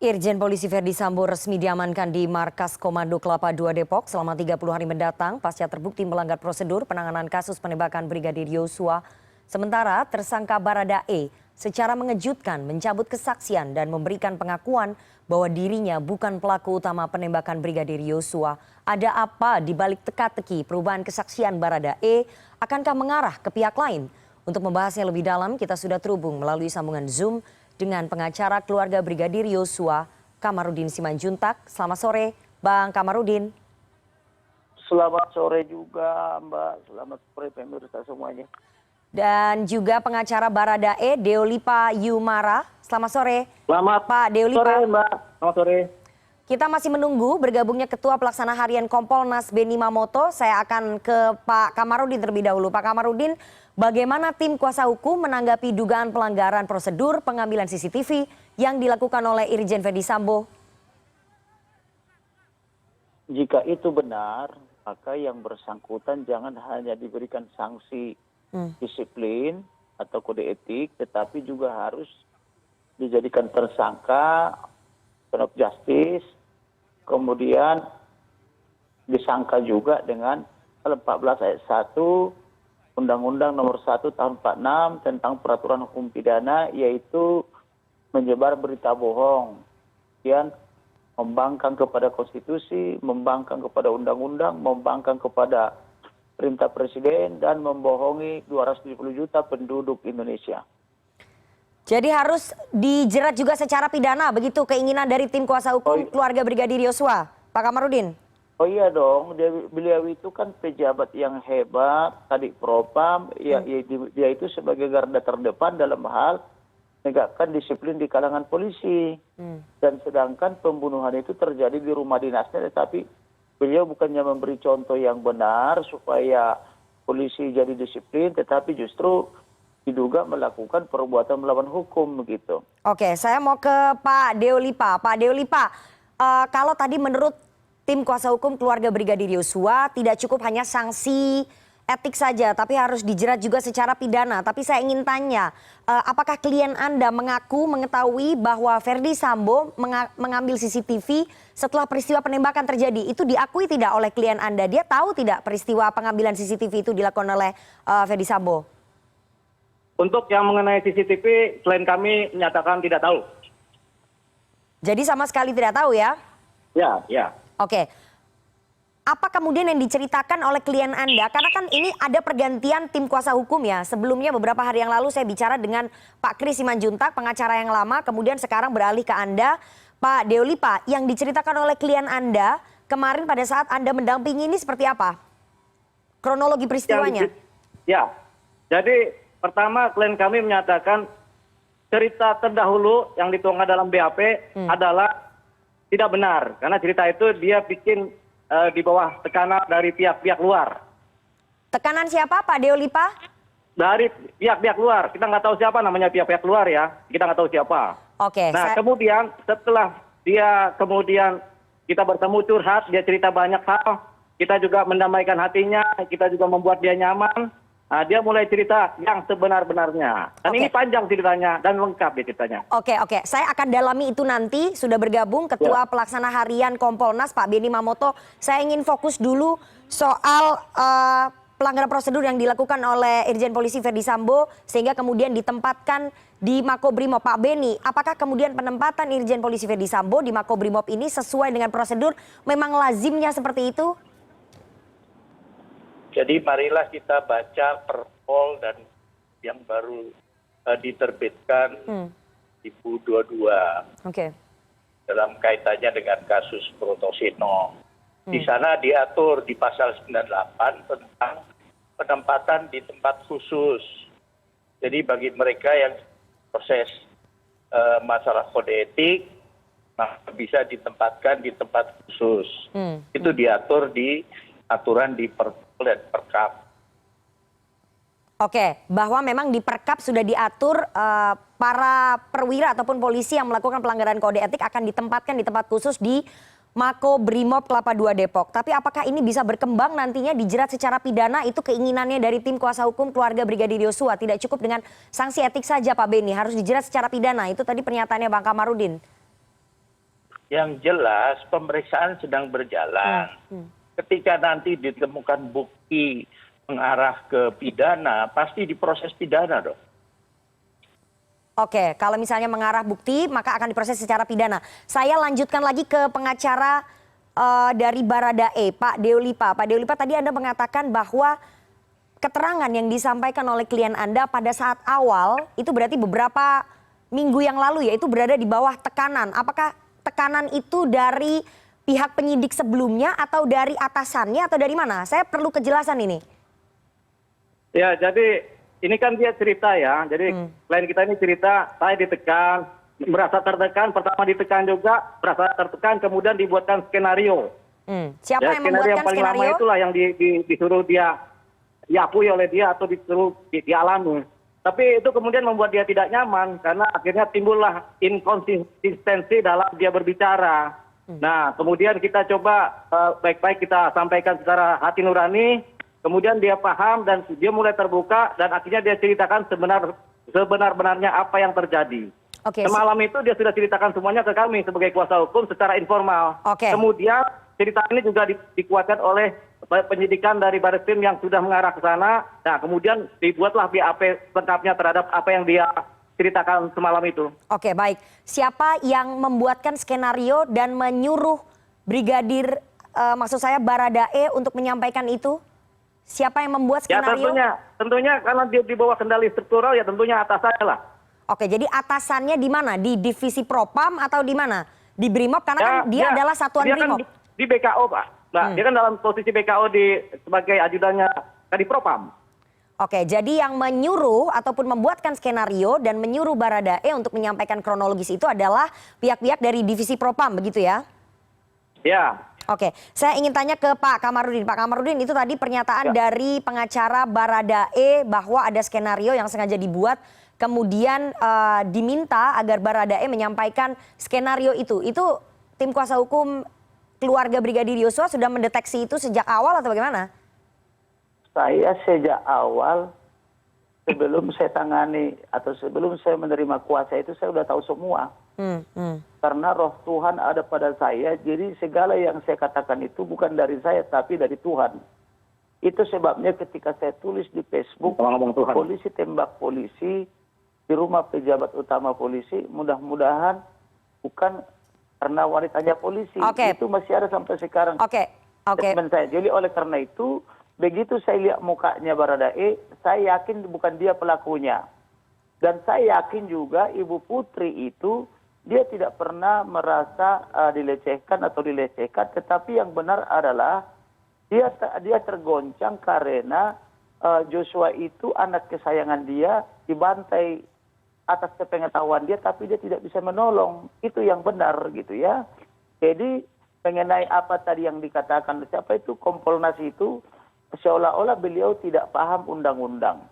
Irjen Polisi Verdi Sambo resmi diamankan di Markas Komando Kelapa II Depok selama 30 hari mendatang pasca terbukti melanggar prosedur penanganan kasus penembakan Brigadir Yosua. Sementara tersangka Baradae secara mengejutkan mencabut kesaksian dan memberikan pengakuan bahwa dirinya bukan pelaku utama penembakan Brigadir Yosua. Ada apa di balik teka-teki perubahan kesaksian Baradae? Akankah mengarah ke pihak lain? Untuk membahasnya lebih dalam, kita sudah terhubung melalui sambungan Zoom dengan pengacara keluarga Brigadir Yosua, Kamarudin Simanjuntak. Selamat sore, Bang Kamarudin. Selamat sore juga, Mbak. Selamat sore pemirsa semuanya. Dan juga pengacara Baradae, Deolipa Yumara. Selamat sore, Selamat Pak Deolipa. sore, Mbak. Selamat sore. Kita masih menunggu bergabungnya Ketua Pelaksana Harian Kompolnas Benny Mamoto. Saya akan ke Pak Kamarudin terlebih dahulu. Pak Kamarudin, bagaimana tim kuasa hukum menanggapi dugaan pelanggaran prosedur pengambilan CCTV yang dilakukan oleh Irjen Verdi Sambo? Jika itu benar, maka yang bersangkutan jangan hanya diberikan sanksi disiplin atau kode etik, tetapi juga harus dijadikan tersangka, of justice, kemudian disangka juga dengan pasal 14 ayat 1 Undang-Undang Nomor 1 Tahun 46 tentang Peraturan Hukum Pidana, yaitu menyebar berita bohong, kemudian membangkang kepada konstitusi, membangkang kepada undang-undang, membangkang kepada perintah presiden, dan membohongi 270 juta penduduk Indonesia. Jadi harus dijerat juga secara pidana, begitu keinginan dari tim kuasa hukum keluarga Brigadir Yosua, Pak Kamarudin? Oh iya dong, beliau itu kan pejabat yang hebat, Kadif Propam, dia itu sebagai garda terdepan dalam hal menegakkan disiplin di kalangan polisi. Dan sedangkan pembunuhan itu terjadi di rumah dinasnya, tetapi beliau bukannya memberi contoh yang benar supaya polisi jadi disiplin, tetapi justru diduga melakukan perbuatan melawan hukum begitu. Oke, saya mau ke Pak Deolipa. Pak Deolipa, kalau tadi menurut tim kuasa hukum keluarga Brigadir Yosua tidak cukup hanya sanksi etik saja, tapi harus dijerat juga secara pidana. Tapi saya ingin tanya, apakah klien Anda mengaku mengetahui bahwa Verdi Sambo mengambil CCTV setelah peristiwa penembakan terjadi? Itu diakui tidak oleh klien Anda? Dia tahu tidak peristiwa pengambilan CCTV itu dilakukan oleh Verdi Sambo? Untuk yang mengenai CCTV, klien kami menyatakan tidak tahu. Jadi sama sekali tidak tahu ya? Ya, ya. Oke. Apa kemudian yang diceritakan oleh klien Anda? Karena kan ini ada pergantian tim kuasa hukum ya. Sebelumnya beberapa hari yang lalu saya bicara dengan Pak Kris Simanjuntak, pengacara yang lama, kemudian sekarang beralih ke Anda. Pak Deolipa, yang diceritakan oleh klien Anda kemarin pada saat Anda mendampingi ini seperti apa? Kronologi peristiwanya? Ya, jadi pertama klien kami menyatakan cerita terdahulu yang dituangkan dalam BAP adalah tidak benar. Karena cerita itu dia bikin di bawah tekanan dari pihak-pihak luar. Tekanan siapa Pak Deolipa? Dari pihak-pihak luar. Kita nggak tahu siapa namanya pihak-pihak luar ya. Kita nggak tahu siapa. Oke. Nah kemudian setelah kita bertemu curhat, dia cerita banyak hal. Kita juga mendamaikan hatinya, kita juga membuat dia nyaman. Nah, dia mulai cerita yang sebenar-benarnya. Dan ini panjang ceritanya dan lengkap dia ceritanya. Oke. Saya akan dalami itu nanti. Sudah bergabung Ketua Pelaksana Harian Kompolnas Pak Benny Mamoto. Saya ingin fokus dulu soal pelanggaran prosedur yang dilakukan oleh Irjen Polisi Verdi Sambo sehingga kemudian ditempatkan di Makobrimob. Pak Benny, apakah kemudian penempatan Irjen Polisi Verdi Sambo di Makobrimob ini sesuai dengan prosedur? Memang lazimnya seperti itu? Jadi marilah kita baca Perpol dan yang baru diterbitkan 2022 dalam kaitannya dengan kasus Brotoseno. Di sana diatur di pasal 98 tentang penempatan di tempat khusus. Jadi bagi mereka yang proses masalah kode etik, maka bisa ditempatkan di tempat khusus. Itu diatur di aturan di Perpol dan Perkap. Oke, bahwa memang di Perkap sudah diatur para perwira ataupun polisi yang melakukan pelanggaran kode etik akan ditempatkan di tempat khusus di Makobrimob Kelapa II Depok. Tapi apakah ini bisa berkembang nantinya dijerat secara pidana? Itu keinginannya dari tim kuasa hukum keluarga Brigadir Yosua. Tidak cukup dengan sanksi etik saja Pak Benny, harus dijerat secara pidana. Itu tadi pernyataannya Bang Kamarudin. yang jelas pemeriksaan sedang berjalan. Ketika nanti ditemukan bukti mengarah ke pidana, pasti diproses pidana dong. Oke, kalau misalnya mengarah bukti, maka akan diproses secara pidana. Saya lanjutkan lagi ke pengacara dari Baradae, Pak Deolipa. Pak Deolipa, tadi Anda mengatakan bahwa keterangan yang disampaikan oleh klien Anda pada saat awal, itu berarti beberapa minggu yang lalu ya, itu berada di bawah tekanan. Apakah tekanan itu dari pihak penyidik sebelumnya atau dari atasannya atau dari mana? Saya perlu kejelasan ini. Ya, jadi ini kan dia cerita ya. Jadi klien kita ini cerita, saya ditekan, merasa tertekan, pertama ditekan juga, merasa tertekan, kemudian dibuatkan skenario. Siapa Ya, yang membuatkan yang paling lama skenario? itulah yang disuruh dia, diakui oleh dia atau disuruh dialami. Tapi itu kemudian membuat dia tidak nyaman karena akhirnya timbullah inkonsistensi dalam dia berbicara. Nah, kemudian kita coba baik-baik kita sampaikan secara hati nurani. Kemudian dia paham dan dia mulai terbuka dan akhirnya dia ceritakan sebenar-benarnya apa yang terjadi. Oke. Semalam itu dia sudah ceritakan semuanya ke kami sebagai kuasa hukum secara informal. Oke. Kemudian cerita ini juga dikuatkan oleh penyidikan dari Barreskrim yang sudah mengarah ke sana. Nah, kemudian dibuatlah BAP lengkapnya terhadap apa yang dia ceritakan semalam itu. Oke, baik. Siapa yang membuatkan skenario dan menyuruh Brigadir, maksud saya Baradae untuk menyampaikan itu? Siapa yang membuat Ya skenario? tentunya karena dia di bawah kendali struktural ya tentunya atasannya lah. Oke, jadi atasannya di mana? Di divisi Propam atau di mana? Di Brimob karena kan dia adalah satuan dia Brimob. Kan di BKO, Pak. Nah, dia kan dalam posisi BKO sebagai ajudannya Kadipropam. Oke, jadi yang menyuruh ataupun membuatkan skenario dan menyuruh Baradae untuk menyampaikan kronologis itu adalah pihak-pihak dari divisi Propam, begitu ya? Ya. Oke, saya ingin tanya ke Pak Kamarudin. Pak Kamarudin, itu tadi pernyataan dari pengacara Baradae bahwa ada skenario yang sengaja dibuat, kemudian diminta agar Baradae menyampaikan skenario itu. Itu tim kuasa hukum keluarga Brigadir Yosua sudah mendeteksi itu sejak awal atau bagaimana? Saya sejak awal, sebelum saya tangani atau sebelum saya menerima kuasa itu, saya sudah tahu semua. Karena roh Tuhan ada pada saya, jadi segala yang saya katakan itu bukan dari saya, tapi dari Tuhan. Itu sebabnya ketika saya tulis di Facebook, polisi tembak polisi, di rumah pejabat utama polisi, mudah-mudahan bukan karena wanitanya polisi. Itu masih ada sampai sekarang. Statement saya. Jadi oleh karena itu, begitu saya lihat mukanya Baradae, saya yakin bukan dia pelakunya. Dan saya yakin juga Ibu Putri itu, dia tidak pernah merasa dilecehkan atau dilecehkan, tetapi yang benar adalah dia tergoncang karena Joshua itu anak kesayangan dia, dibantai atas kepengetahuan dia, tapi dia tidak bisa menolong. Itu yang benar gitu ya. Jadi mengenai apa tadi yang dikatakan siapa itu Kompolnas itu, seolah-olah beliau tidak paham undang-undang,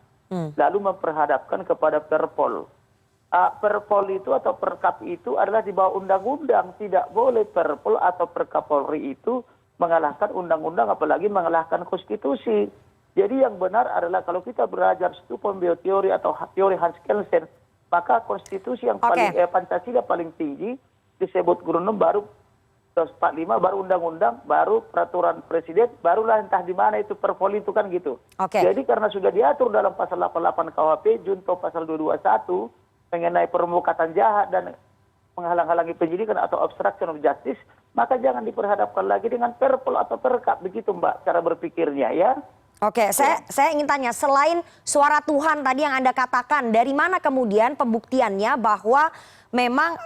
lalu memperhadapkan kepada Perpol. Perpol itu atau Perkap itu adalah di bawah undang-undang. Tidak boleh Perpol atau Perkapolri itu mengalahkan undang-undang, apalagi mengalahkan konstitusi. Jadi yang benar adalah kalau kita belajar Stupon Bioteori atau teori Hans Kelsen, maka konstitusi yang paling Pancasila paling tinggi disebut Guru 6, baru 145, baru undang-undang, baru peraturan presiden, barulah entah di mana itu Perpol itu kan gitu. Jadi karena sudah diatur dalam pasal 88 KUHP, junto pasal 221 mengenai permukatan jahat dan menghalang-halangi penyidikan atau obstruction of justice, maka jangan diperhadapkan lagi dengan Perpol atau Perkap, begitu Mbak cara berpikirnya ya. Oke, saya ingin tanya, selain suara Tuhan tadi yang Anda katakan, dari mana kemudian pembuktiannya bahwa memang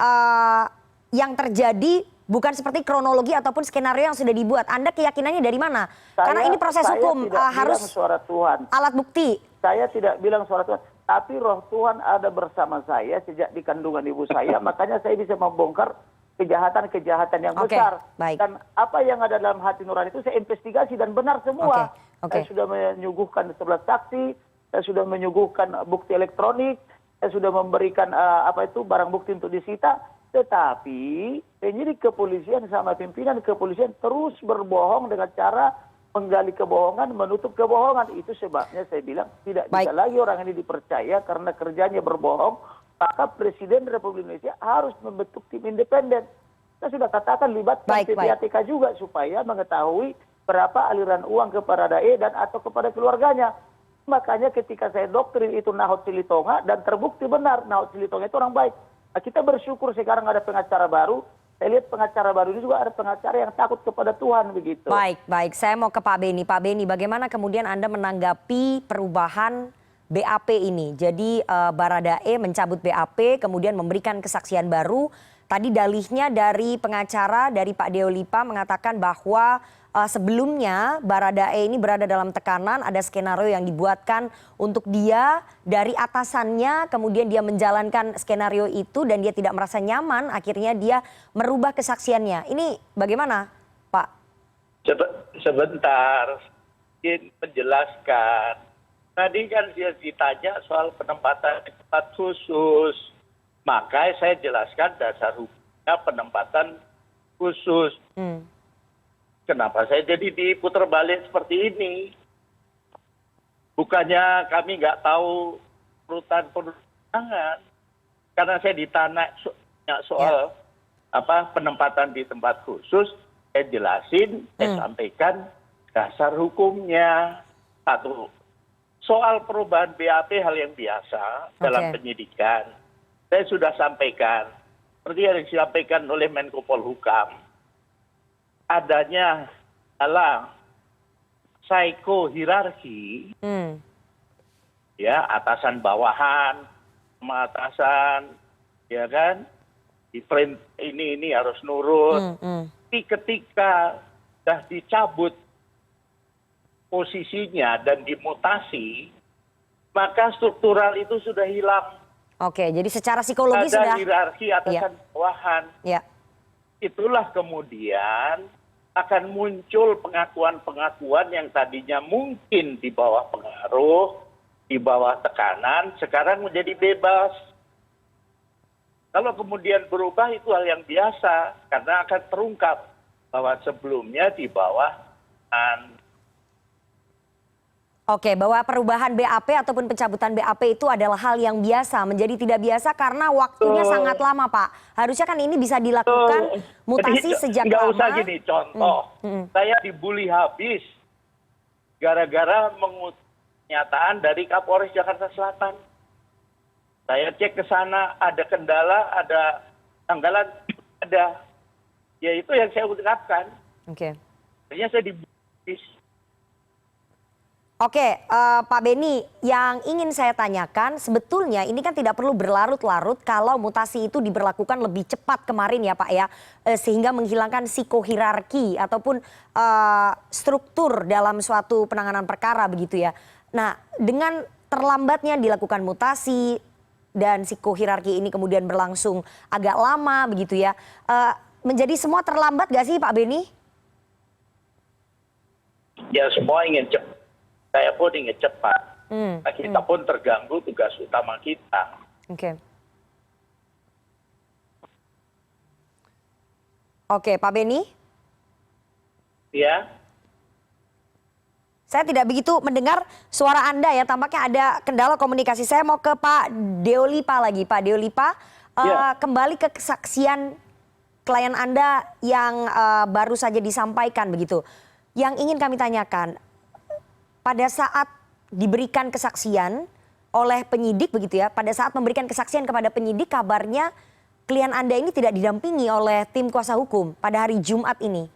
yang terjadi bukan seperti kronologi ataupun skenario yang sudah dibuat? Anda keyakinannya dari mana? Karena ini proses hukum, harus suara Tuhan. Alat bukti. Saya tidak bilang suara Tuhan, tapi roh Tuhan ada bersama saya sejak di kandungan ibu saya, makanya saya bisa membongkar kejahatan-kejahatan yang besar. Dan apa yang ada dalam hati nurani itu saya investigasi dan benar semua. Saya sudah menyuguhkan 11 saksi, saya sudah menyuguhkan bukti elektronik, saya sudah memberikan barang bukti untuk disita. Tetapi penyidik kepolisian sama pimpinan kepolisian terus berbohong dengan cara menggali kebohongan, menutup kebohongan. Itu sebabnya saya bilang tidak bisa lagi orang ini dipercaya karena kerjanya berbohong. Maka Presiden Republik Indonesia harus membentuk tim independen. Saya sudah katakan libatkan PPATK juga supaya mengetahui berapa aliran uang kepada Baradae dan atau kepada keluarganya. Makanya ketika saya doktrin itu Nahot Silitonga dan terbukti benar Nahot Silitonga itu orang baik. Nah, kita bersyukur sekarang ada pengacara baru. Saya lihat pengacara baru ini juga ada pengacara yang takut kepada Tuhan begitu. Baik. Saya mau ke Pak Beni. Pak Beni, bagaimana kemudian Anda menanggapi perubahan BAP ini? Jadi Baradae mencabut BAP, kemudian memberikan kesaksian baru. Tadi dalihnya dari pengacara, dari Pak Deo Lipa mengatakan bahwa sebelumnya Baradae ini berada dalam tekanan, ada skenario yang dibuatkan untuk dia dari atasannya, kemudian dia menjalankan skenario itu dan dia tidak merasa nyaman, akhirnya dia merubah kesaksiannya. Ini bagaimana, Pak? Sebentar, ingin menjelaskan. Tadi kan dia ditanya soal penempatan di tempat khusus. Maka saya jelaskan dasar hukumnya penempatan khusus. Kenapa saya jadi diputar balik seperti ini? Bukannya kami nggak tahu urutan perundangan. Karena saya ditanya soal penempatan di tempat khusus, saya jelasin, saya sampaikan dasar hukumnya. Satu, soal perubahan BAP hal yang biasa dalam penyidikan. Saya sudah sampaikan, seperti yang disampaikan oleh Menko Polhukam, adanya adalah psikohierarki, ya atasan bawahan, sama atasan, ya kan, ini harus nurut. Tapi ketika sudah dicabut posisinya dan dimutasi, maka struktural itu sudah hilang. Oke, jadi secara psikologis sudah ada hierarki atasan bawahan. Ya. Itulah kemudian akan muncul pengakuan-pengakuan yang tadinya mungkin di bawah pengaruh, di bawah tekanan, sekarang menjadi bebas. Kalau kemudian berubah itu hal yang biasa, karena akan terungkap bahwa sebelumnya di bawah tekanan. Oke, bahwa perubahan BAP ataupun pencabutan BAP itu adalah hal yang biasa, menjadi tidak biasa karena waktunya sangat lama, Pak. Harusnya kan ini bisa dilakukan mutasi sejak nggak lama. Usah gini, contoh, saya dibully habis gara-gara mengutip pernyataan dari Kapolres Jakarta Selatan. Saya cek ke sana, ada kendala, ada tanggalan, ada. Ya itu yang saya ucapkan. Oke. Akhirnya saya dibully habis. Oke, Pak Beni, yang ingin saya tanyakan sebetulnya ini kan tidak perlu berlarut-larut kalau mutasi itu diberlakukan lebih cepat kemarin ya Pak ya, sehingga menghilangkan psikohierarki ataupun struktur dalam suatu penanganan perkara begitu ya. Nah, dengan terlambatnya dilakukan mutasi dan psikohierarki ini kemudian berlangsung agak lama begitu ya, menjadi semua terlambat gak sih Pak Beni? Ya semua ingin cepat. Saya pun ingin cepat. Kita pun terganggu tugas utama kita. Oke, Pak Beni? Ya. Saya tidak begitu mendengar suara Anda ya, tampaknya ada kendala komunikasi. Saya mau ke Pak Deo Lipa lagi. Pak Deo Lipa, kembali ke kesaksian klien Anda yang baru saja disampaikan begitu. Yang ingin kami tanyakan, pada saat diberikan kesaksian oleh penyidik begitu ya, pada saat memberikan kesaksian kepada penyidik kabarnya klien Anda ini tidak didampingi oleh tim kuasa hukum pada hari Jumat ini.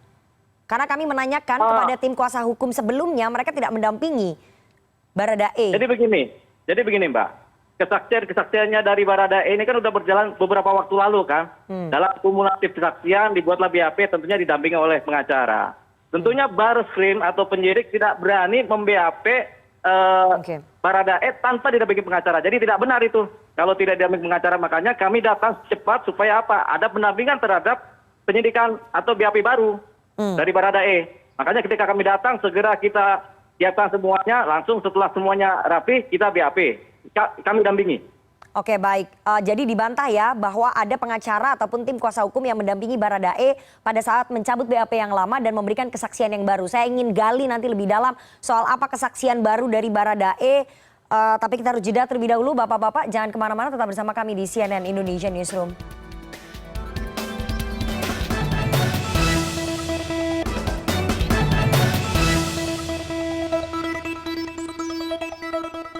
Karena kami menanyakan kepada tim kuasa hukum sebelumnya, mereka tidak mendampingi Baradae. Jadi begini Mbak, kesaksiannya dari Baradae ini kan sudah berjalan beberapa waktu lalu kan. Dalam kumulatif kesaksian dibuatlah BAP tentunya didampingi oleh pengacara. Tentunya Barreskrim atau penyidik tidak berani mem-BAP Baradae tanpa didampingi pengacara. Jadi tidak benar itu. Kalau tidak didampingi pengacara, makanya kami datang cepat supaya apa? Ada pendampingan terhadap penyidikan atau BAP baru dari Baradae. Makanya ketika kami datang segera kita siapkan semuanya, langsung setelah semuanya rapi kita BAP. Kami dampingi. Oke, baik. Jadi dibantah ya bahwa ada pengacara ataupun tim kuasa hukum yang mendampingi Baradae pada saat mencabut BAP yang lama dan memberikan kesaksian yang baru. Saya ingin gali nanti lebih dalam soal apa kesaksian baru dari Baradae. Tapi kita harus jeda terlebih dahulu. Bapak-bapak jangan kemana-mana, tetap bersama kami di CNN Indonesia Newsroom.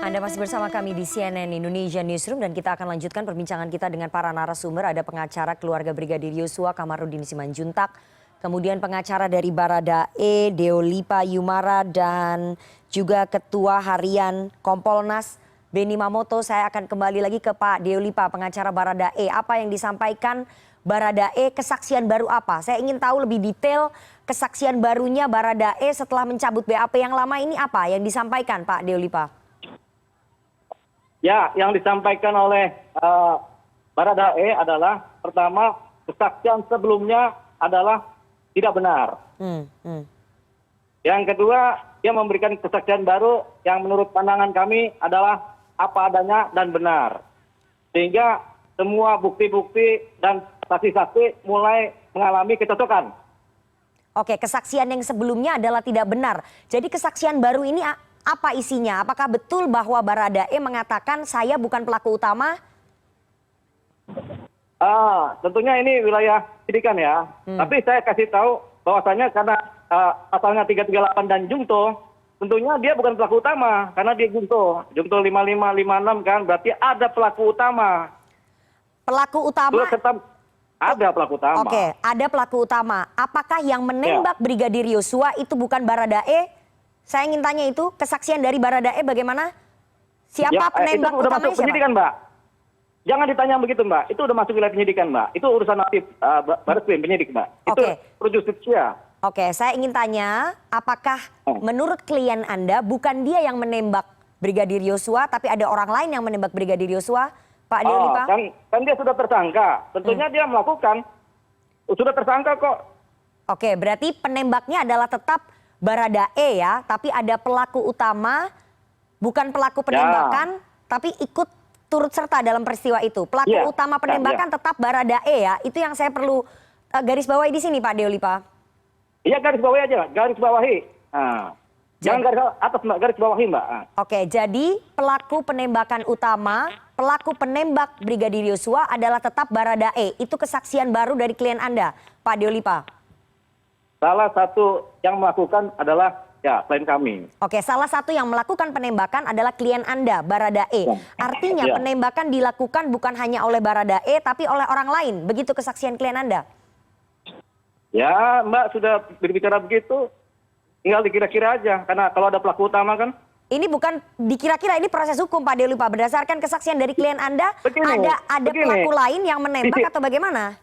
Anda masih bersama kami di CNN Indonesia Newsroom dan kita akan lanjutkan perbincangan kita dengan para narasumber. Ada pengacara keluarga Brigadir Yosua Kamarudin Simanjuntak, kemudian pengacara dari Baradae Deolipa Yumara dan juga Ketua Harian Kompolnas Beni Mamoto. Saya akan kembali lagi ke Pak Deolipa, pengacara Baradae. Apa yang disampaikan Baradae, kesaksian baru apa? Saya ingin tahu lebih detail kesaksian barunya Baradae setelah mencabut BAP yang lama ini apa yang disampaikan Pak Deolipa? Ya, yang disampaikan oleh Baradae adalah pertama, kesaksian sebelumnya adalah tidak benar. Yang kedua, dia memberikan kesaksian baru yang menurut pandangan kami adalah apa adanya dan benar. Sehingga semua bukti-bukti dan saksi-saksi mulai mengalami kecocokan. Oke, kesaksian yang sebelumnya adalah tidak benar. Jadi kesaksian baru ini apa isinya? Apakah betul bahwa Baradae mengatakan saya bukan pelaku utama? Tentunya ini wilayah penyidikan ya. Tapi saya kasih tahu bahwasanya karena pasalnya 338 dan jungto, tentunya dia bukan pelaku utama karena dia jungto 5556 kan, berarti ada pelaku utama. Pelaku utama? Ada pelaku utama. Oke, ada pelaku utama. Apakah yang menembak Brigadir Yosua itu bukan Baradae? Saya ingin tanya itu, kesaksian dari Baradae bagaimana? Siapa penembak itu udah utamanya masuk penyidikan, Mbak. Jangan ditanya begitu, Mbak. Itu udah masuk wilayah penyidikan, Mbak. Itu urusan aktif Bareskrim penyidik, Mbak. Itu pro justisia. Oke, saya ingin tanya, apakah menurut klien Anda bukan dia yang menembak Brigadir Yosua, tapi ada orang lain yang menembak Brigadir Yosua, Pak Deolipa? Kan dia sudah tersangka. Tentunya dia melakukan. Sudah tersangka kok. Oke, berarti penembaknya adalah tetap Baradae ya, tapi ada pelaku utama, bukan pelaku penembakan, tapi ikut turut serta dalam peristiwa itu. Pelaku utama penembakan tetap Baradae ya, itu yang saya perlu garis bawahi di sini Pak Deolipa. Iya, garis bawahi aja, garis bawahi. Jangan garis atas, Mbak, garis bawahi, Mbak. Oke, jadi pelaku penembakan utama, pelaku penembak Brigadir Yosua adalah tetap Baradae. Itu kesaksian baru dari klien Anda, Pak Deolipa. Salah satu yang melakukan adalah klien kami. Oke, salah satu yang melakukan penembakan adalah klien Anda, Baradae. Artinya penembakan dilakukan bukan hanya oleh Baradae, tapi oleh orang lain. Begitu kesaksian klien Anda? Ya, Mbak sudah berbicara begitu, tinggal dikira-kira aja. Karena kalau ada pelaku utama kan. Ini bukan dikira-kira, ini proses hukum Pak Deolipa. Berdasarkan kesaksian dari klien Anda, ada pelaku lain yang menembak atau bagaimana?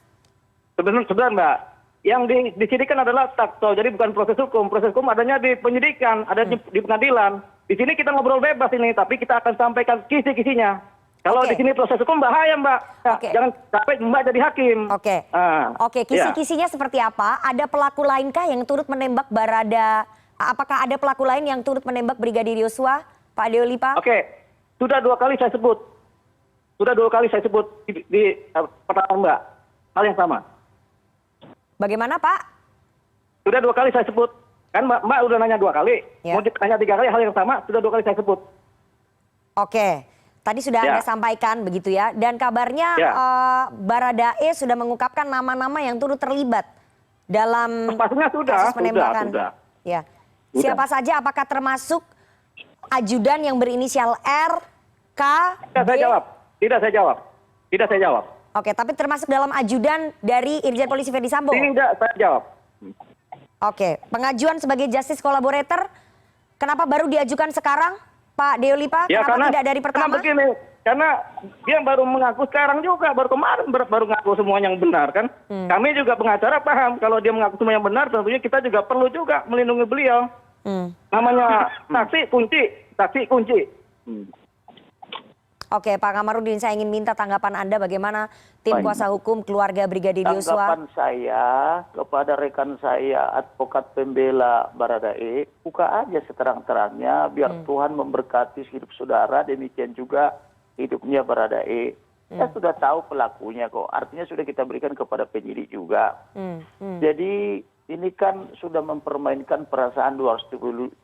Sebenarnya, Mbak. Yang disidikkan adalah takto, jadi bukan proses hukum. Proses hukum adanya di penyidikan, ada di pengadilan. Di sini kita ngobrol bebas ini, tapi kita akan sampaikan kisi-kisinya. Kalau di sini proses hukum bahaya, Mbak. Jangan sampai Mbak jadi hakim. Oke, kisi-kisinya seperti apa? Ada pelaku lainkah yang turut menembak Apakah ada pelaku lain yang turut menembak Brigadir Yosua, Pak Deolipa? Oke, sudah 2 kali saya sebut. Di pertama, Mbak. Hal yang sama. Bagaimana Pak? Sudah 2 kali saya sebut. Kan Mbak udah nanya 2 kali. Mau ditanya 3 kali hal yang sama, sudah 2 kali saya sebut. Oke, tadi sudah Anda sampaikan begitu ya. Dan kabarnya Baradae sudah mengungkapkan nama-nama yang turut terlibat dalam kasus penembakan. Sudah. Ya. Siapa saja, apakah termasuk ajudan yang berinisial R, K, B? Tidak saya jawab. Oke, tapi termasuk dalam ajudan dari Irjen Polisi Verdi Sambo? Tidak saya jawab. Oke, pengajuan sebagai justice collaborator, kenapa baru diajukan sekarang, Pak Deolipa? Kenapa tidak dari pertama? Karena dia baru mengaku sekarang juga, baru kemarin baru mengaku semua yang benar kan. Kami juga pengacara paham, kalau dia mengaku semua yang benar, tentunya kita juga perlu juga melindungi beliau. Namanya saksi kunci. Oke, Pak Kamarudin, saya ingin minta tanggapan Anda bagaimana tim kuasa hukum keluarga Brigadir Yosua. Tanggapan saya kepada rekan saya, advokat pembela Baradae, buka aja seterang-terangnya, biar Tuhan memberkati hidup saudara, demikian juga hidupnya Baradae. Saya sudah tahu pelakunya kok, artinya sudah kita berikan kepada penyidik juga. Jadi ini kan sudah mempermainkan perasaan 270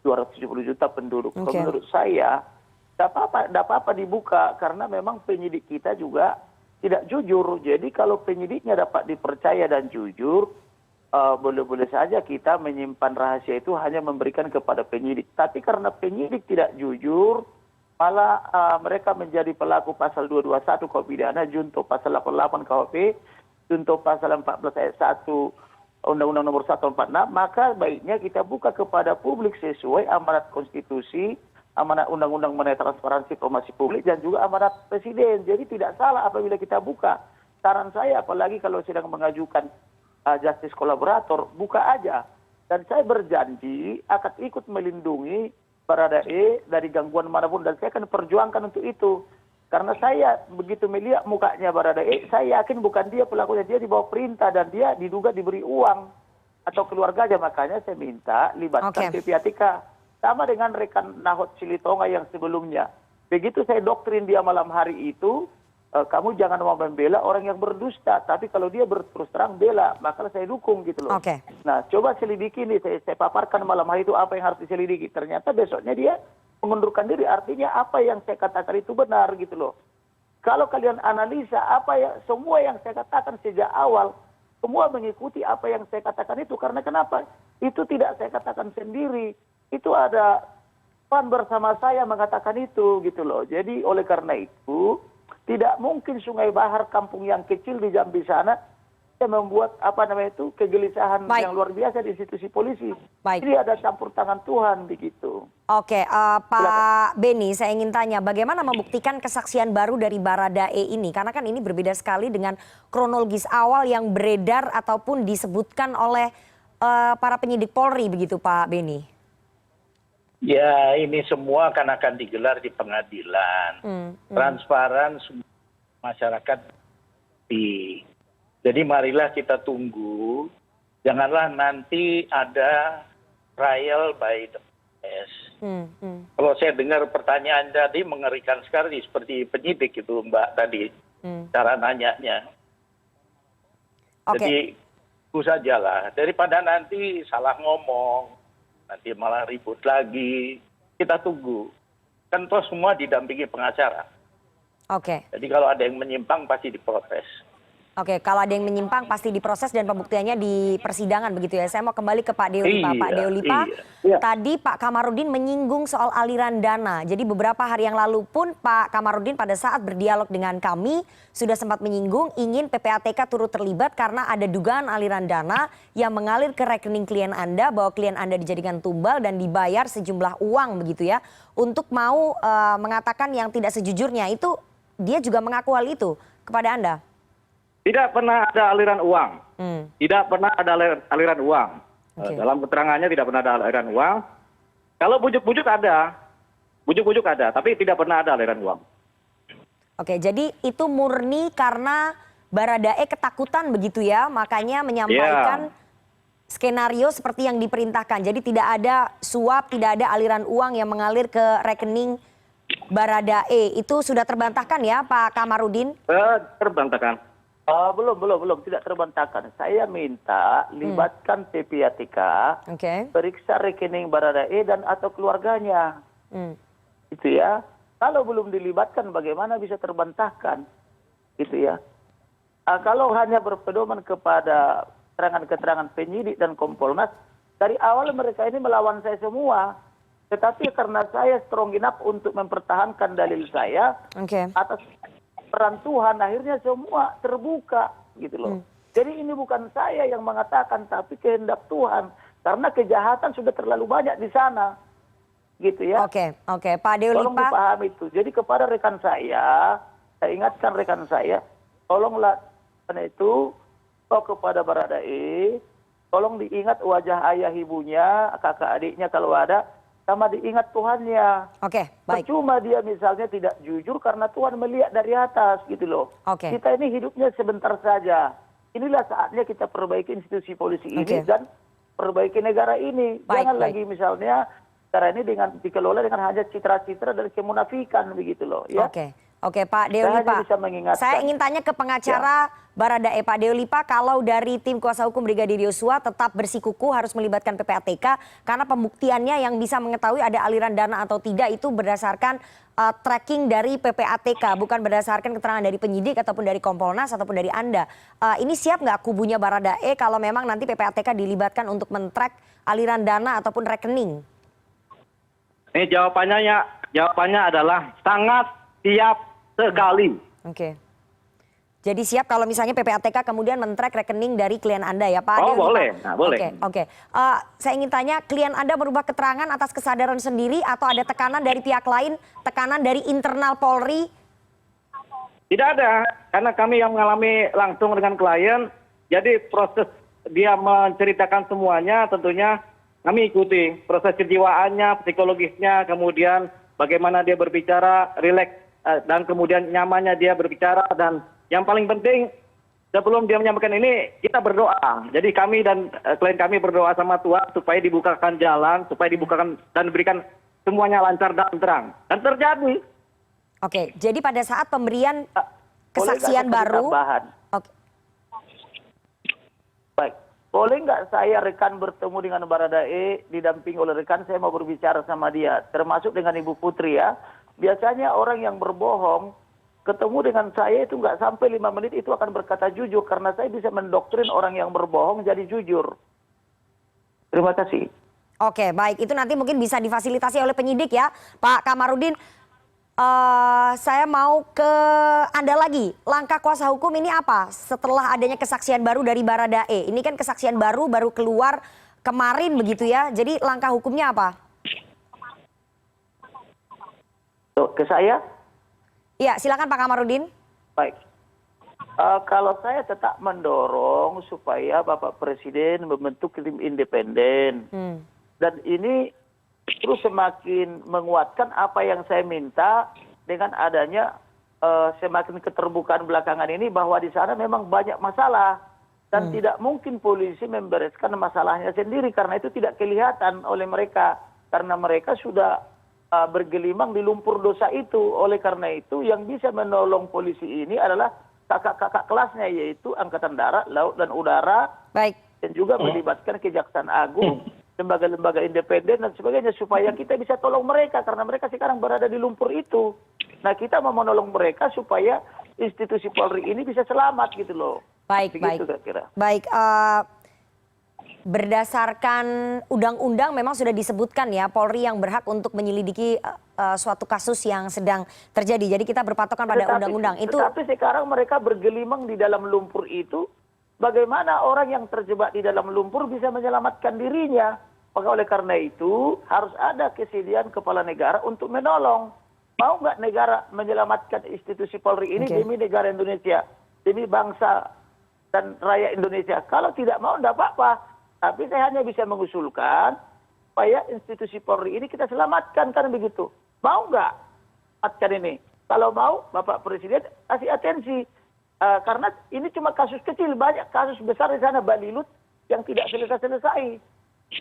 juta penduduk. Menurut saya, tidak apa-apa dibuka karena memang penyidik kita juga tidak jujur. Jadi kalau penyidiknya dapat dipercaya dan jujur, boleh-boleh saja kita menyimpan rahasia itu hanya memberikan kepada penyidik. Tapi karena penyidik tidak jujur, malah mereka menjadi pelaku pasal 221 KUHP pidana, junto pasal 88 KUHP, junto pasal 14 ayat 1 Undang-Undang Nomor 1 Tahun 46, maka baiknya kita buka kepada publik sesuai amanat konstitusi, amanat Undang-Undang mengenai transparansi informasi publik, dan juga amanat Presiden. Jadi tidak salah apabila kita buka. Saran saya, apalagi kalau sedang mengajukan justice kolaborator, buka aja. Dan saya berjanji akan ikut melindungi Baradae dari gangguan manapun, dan saya akan perjuangkan untuk itu. Karena saya begitu melihat mukanya Baradae, saya yakin bukan dia pelakunya, dia di bawah perintah dan dia diduga diberi uang atau keluarganya. Makanya saya minta libatkan PPATK. Sama dengan rekan Nahot Silitonga yang sebelumnya. Begitu saya doktrin dia malam hari itu, kamu jangan mau membela orang yang berdusta, tapi kalau dia berterus terang bela, maka saya dukung gitu loh. Nah, coba selidiki nih, saya paparkan malam hari itu apa yang harus diselidiki. Ternyata besoknya dia mengundurkan diri, artinya apa yang saya katakan itu benar gitu loh. Kalau kalian analisa apa ya, semua yang saya katakan sejak awal, semua mengikuti apa yang saya katakan itu. Karena kenapa? Itu tidak saya katakan sendiri. Itu ada pan bersama saya mengatakan itu gitu loh. Jadi oleh karena itu, tidak mungkin Sungai Bahar, kampung yang kecil di Jambi sana, membuat kegelisahan yang luar biasa di institusi polisi. Ini ada campur tangan Tuhan begitu. Oke, Pak Beni, saya ingin tanya bagaimana membuktikan kesaksian baru dari Baradae ini? Karena kan ini berbeda sekali dengan kronologis awal yang beredar ataupun disebutkan oleh para penyidik Polri begitu, Pak Beni. Ya, ini semua akan digelar di pengadilan. Transparan masyarakat Jadi marilah kita tunggu, janganlah nanti ada trial by the press. Kalau saya dengar pertanyaan tadi mengerikan sekali, seperti penyidik itu Mbak tadi, cara nanyanya. Jadi itu sajalah, daripada nanti salah ngomong, nanti malah ribut lagi, kita tunggu. Kan toh semua didampingi pengacara. Jadi kalau ada yang menyimpang pasti diprotes. Kalau ada yang menyimpang pasti diproses dan pembuktiannya di persidangan begitu ya. Saya mau kembali ke Pak Deolipa. Pak Deolipa, tadi Pak Kamarudin menyinggung soal aliran dana. Jadi beberapa hari yang lalu pun Pak Kamarudin pada saat berdialog dengan kami sudah sempat menyinggung ingin PPATK turut terlibat karena ada dugaan aliran dana yang mengalir ke rekening klien Anda, bahwa klien Anda dijadikan tumbal dan dibayar sejumlah uang begitu ya. Untuk mau mengatakan yang tidak sejujurnya, itu dia juga mengaku hal itu kepada Anda. Tidak pernah ada aliran uang. Tidak pernah ada aliran uang. Dalam keterangannya tidak pernah ada aliran uang. Kalau bujuk-bujuk ada. Bujuk-bujuk ada, tapi tidak pernah ada aliran uang. Jadi itu murni karena Baradae ketakutan begitu ya, makanya menyampaikan skenario seperti yang diperintahkan. Jadi tidak ada suap, tidak ada aliran uang yang mengalir ke rekening Baradae. Itu sudah terbantahkan ya Pak Kamarudin? Terbantahkan. Belum, tidak terbantahkan. Saya minta libatkan PPATK, periksa rekening Baradae dan atau keluarganya. Itu ya. Kalau belum dilibatkan bagaimana bisa terbantahkan? Gitu ya. Kalau hanya berpedoman kepada keterangan-keterangan penyidik dan Kompolnas, dari awal mereka ini melawan saya semua. Tetapi karena saya strong enough untuk mempertahankan dalil saya atas peran Tuhan, akhirnya semua terbuka gitu loh. Jadi ini bukan saya yang mengatakan, tapi kehendak Tuhan. Karena kejahatan sudah terlalu banyak di sana. Gitu ya. Pak Deolipa. Tolong dipahami itu. Jadi kepada rekan saya ingatkan rekan saya, tolonglah itu, kepada Baradae, tolong diingat wajah ayah ibunya, kakak adiknya kalau ada, sama diingat Tuhannya. Baik. Percuma dia misalnya tidak jujur karena Tuhan melihat dari atas gitu loh. Kita ini hidupnya sebentar saja. Inilah saatnya kita perbaiki institusi polisi ini dan perbaiki negara ini. Jangan lagi misalnya negara ini dikelola dengan hanya citra-citra dari kemunafikan begitu loh. Ya? Pak Deolipa, saya ingin tanya ke pengacara Baradae. Pak Deolipa, kalau dari tim kuasa hukum Brigadir Yosua tetap bersikukuh harus melibatkan PPATK karena pembuktiannya yang bisa mengetahui ada aliran dana atau tidak itu berdasarkan tracking dari PPATK, bukan berdasarkan keterangan dari penyidik ataupun dari Kompolnas ataupun dari Anda. Ini siap nggak kubunya Baradae kalau memang nanti PPATK dilibatkan untuk men-track aliran dana ataupun rekening? Ini jawabannya ya jawabannya adalah sangat siap sekali. Oke. Jadi siap kalau misalnya PPATK kemudian men-track rekening dari klien Anda ya Pak? Oh boleh, nah, boleh. Oke. Saya ingin tanya, klien Anda berubah keterangan atas kesadaran sendiri atau ada tekanan dari pihak lain, tekanan dari internal Polri? Tidak ada, karena kami yang mengalami langsung dengan klien, jadi proses dia menceritakan semuanya tentunya kami ikuti. Proses kejiwaannya, psikologisnya, kemudian bagaimana dia berbicara, rileks, dan kemudian nyamannya dia berbicara, dan yang paling penting sebelum dia menyampaikan ini kita berdoa. Jadi kami dan klien kami berdoa sama Tuhan supaya dibukakan jalan, supaya dibukakan dan diberikan semuanya lancar dan terang. Dan terjadi. Oke, jadi pada saat pemberian Boleh kesaksian nggak baru. tambahan? Oke. Baik, boleh nggak saya rekan bertemu dengan Baradae, didampingi oleh rekan, saya mau berbicara sama dia, termasuk dengan Ibu Putri ya. Biasanya orang yang berbohong, ketemu dengan saya itu nggak sampai 5 menit itu akan berkata jujur, karena saya bisa mendoktrin orang yang berbohong jadi jujur. Terima kasih. Oke, baik. Itu nanti mungkin bisa difasilitasi oleh penyidik ya, Pak Kamarudin. Saya mau ke Anda lagi. Langkah kuasa hukum ini apa setelah adanya kesaksian baru dari Baradae? Ini kan kesaksian baru keluar kemarin begitu ya. Jadi langkah hukumnya apa? Tuh, ke saya? Iya, silakan Pak Kamarudin. Baik. Kalau saya tetap mendorong supaya Bapak Presiden membentuk tim independen. Dan ini terus semakin menguatkan apa yang saya minta dengan adanya semakin keterbukaan belakangan ini, bahwa di sana memang banyak masalah. Dan tidak mungkin polisi membereskan masalahnya sendiri, karena itu tidak kelihatan oleh mereka. Karena mereka sudah bergelimang di lumpur dosa itu. Oleh karena itu yang bisa menolong polisi ini adalah kakak-kakak kelasnya, yaitu Angkatan Darat, Laut, dan Udara. Baik. Dan juga melibatkan Kejaksaan Agung, lembaga-lembaga independen dan sebagainya, supaya kita bisa tolong mereka, karena mereka sekarang berada di lumpur itu. Nah, kita mau menolong mereka supaya institusi Polri ini bisa selamat gitu loh. Baik, begitu, baik. kira-kira. Baik, berdasarkan undang-undang memang sudah disebutkan ya, Polri yang berhak untuk menyelidiki suatu kasus yang sedang terjadi. Jadi kita berpatokan pada undang-undang itu. Tetapi sekarang mereka bergelimang di dalam lumpur itu. Bagaimana orang yang terjebak di dalam lumpur bisa menyelamatkan dirinya? Maka oleh karena itu harus ada kesediaan kepala negara untuk menolong. Mau nggak negara menyelamatkan institusi Polri ini demi negara Indonesia, demi bangsa dan rakyat Indonesia? Kalau tidak mau, tidak apa-apa. Tapi saya hanya bisa mengusulkan supaya institusi Polri ini kita selamatkan, kan begitu. Mau nggak selamatkan ini? Kalau mau, Bapak Presiden kasih atensi. Karena ini cuma kasus kecil, banyak kasus besar di sana, Balilut, yang tidak selesai-selesai.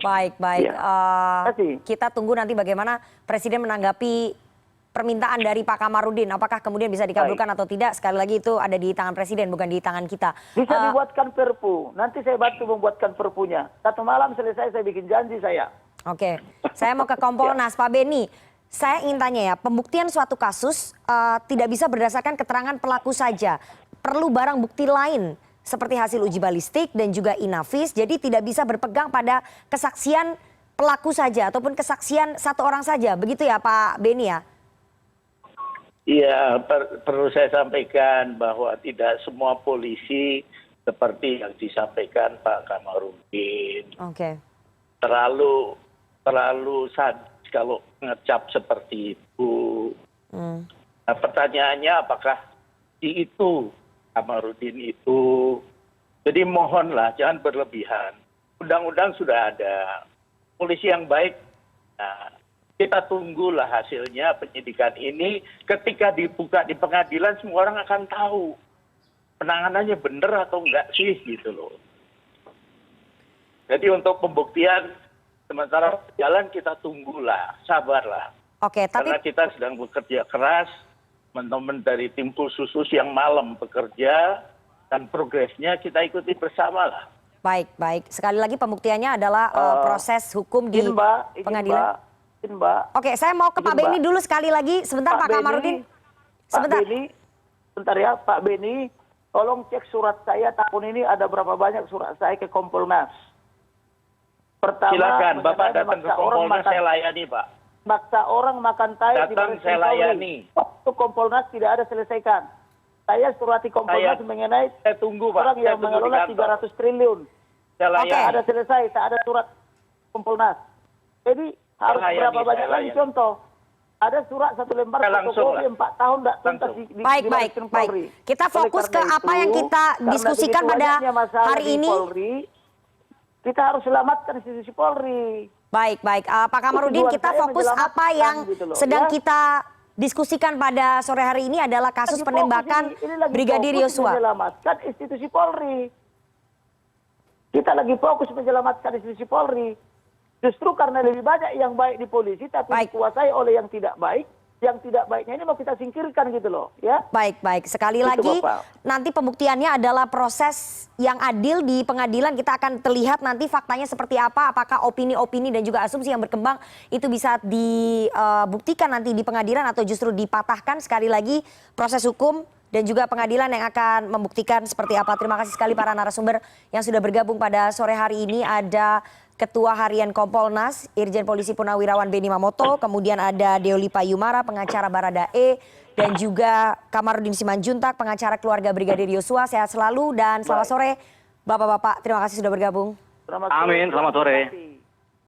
Baik, baik. Ya. Kita tunggu nanti bagaimana Presiden menanggapi permintaan dari Pak Kamarudin. Apakah kemudian bisa dikabulkan atau tidak? Sekali lagi itu ada di tangan Presiden, bukan di tangan kita. Bisa dibuatkan perpu. Nanti saya bantu membuatkan perpunya. Satu malam selesai, saya bikin janji saya. Oke, saya mau ke Kompolnas, Pak Beni. Saya ingin tanya ya, pembuktian suatu kasus tidak bisa berdasarkan keterangan pelaku saja. Perlu barang bukti lain seperti hasil uji balistik dan juga inafis. Jadi tidak bisa berpegang pada kesaksian pelaku saja ataupun kesaksian satu orang saja. Begitu ya Pak Beni ya? Iya, perlu saya sampaikan bahwa tidak semua polisi seperti yang disampaikan Pak Kamarudin. Oke. Terlalu sadis kalau ngecap seperti itu. Nah, pertanyaannya apakah itu Kamarudin itu? Jadi mohonlah jangan berlebihan. Undang-undang sudah ada. Polisi yang baik, nah, kita tunggulah hasilnya penyidikan ini. Ketika dibuka di pengadilan, semua orang akan tahu penanganannya benar atau enggak sih gitu loh. Jadi untuk pembuktian sementara jalan kita tunggulah, sabarlah. Oke, tapi karena kita sedang bekerja keras, teman-teman dari tim khusus yang malam bekerja, dan progresnya kita ikuti bersama lah. baik, baik. Sekali lagi pembuktiannya adalah proses hukum di pengadilan. Mbak. Oke, saya mau ke Pak Beni dulu sekali lagi. Sebentar Pak Kamarudin. Sebentar. Pak Beni, sebentar ya Pak Beni. Tolong cek surat saya tahun ini ada berapa banyak surat saya ke Kompolnas. Pertama, silakan Bapak datang ke Kompolnas, saya layani Pak. maksa orang makan tai di Datang Baris saya Krim Polri. layani. Waktu Kompolnas tidak ada selesaikan. Saya surati Kompolnas mengenai Saya tunggu, Pak. orang Saya yang tunggu di mengelola kantor. 300 triliun. Saya Oke. layani. Ada selesai, tak ada surat Kompolnas. Jadi harus layani, berapa saya banyak lagi layani. contoh. Ada surat 1 lembar Saya langsung fotokopi lah. 4 tahun tidak tuntas Langsung. di Baik, Baris baik, Krim baik. Polri. Kita Oleh fokus ke karena apa yang kita karena diskusikan begitu pada banyaknya masalah hari di ini. Polri, kita harus selamatkan institusi Polri. Baik, baik. Pak Kamarudin, Tujuan kita saya fokus menyelamatkan apa yang gitu loh, sedang ya. kita diskusikan pada sore hari ini adalah kasus Lagi fokus penembakan ini lagi Brigadir fokus Yosua. menyelamatkan institusi Polri. Kita lagi fokus menyelamatkan institusi Polri. Justru karena lebih banyak yang baik di polisi, tapi Baik. dikuasai oleh yang tidak baik. Yang tidak baiknya ini mau kita singkirkan gitu loh, ya. Baik, baik. Sekali Itu, lagi, Bapak. nanti pembuktiannya adalah proses yang adil di pengadilan. Kita akan terlihat nanti faktanya seperti apa. Apakah opini-opini dan juga asumsi yang berkembang itu bisa dibuktikan nanti di pengadilan atau justru dipatahkan. Sekali lagi, proses hukum dan juga pengadilan yang akan membuktikan seperti apa. Terima kasih sekali para narasumber yang sudah bergabung pada sore hari ini. Ada Ketua Harian Kompolnas, Irjen Polisi Purnawirawan Beni Mamoto, kemudian ada Deolipa Yumara, pengacara Baradae, dan juga Kamarudin Simanjuntak, pengacara keluarga Brigadir Yosua. Sehat selalu dan selamat sore Bapak-bapak. Terima kasih sudah bergabung. Selamat Amin, selamat sore. Terima kasih.